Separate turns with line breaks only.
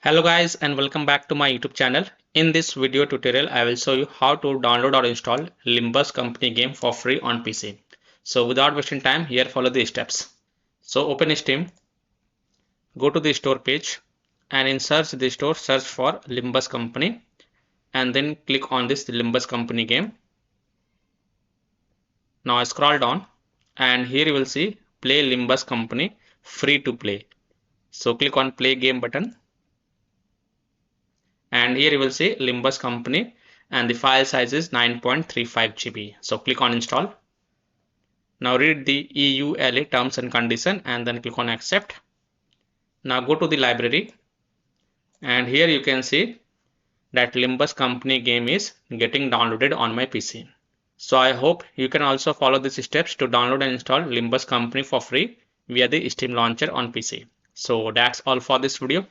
Hello guys and welcome back to my YouTube channel. In this video tutorial I will show you how to download or install Limbus company game for free on PC. So without wasting time, here follow the steps. So open Steam, go to the store page and in search the store search for Limbus company and then click on this Limbus company game. Now scroll down and here you will see play Limbus company free to play. So click on play game button. And here you will see Limbus company and the file size is 9.35 GB. So click on install. Now read the EULA terms and condition and then click on accept. Now go to the library and here you can see that Limbus company game is getting downloaded on my PC. So I hope you can also follow these steps to download and install Limbus company for free via the Steam launcher on PC. So that's all for this video.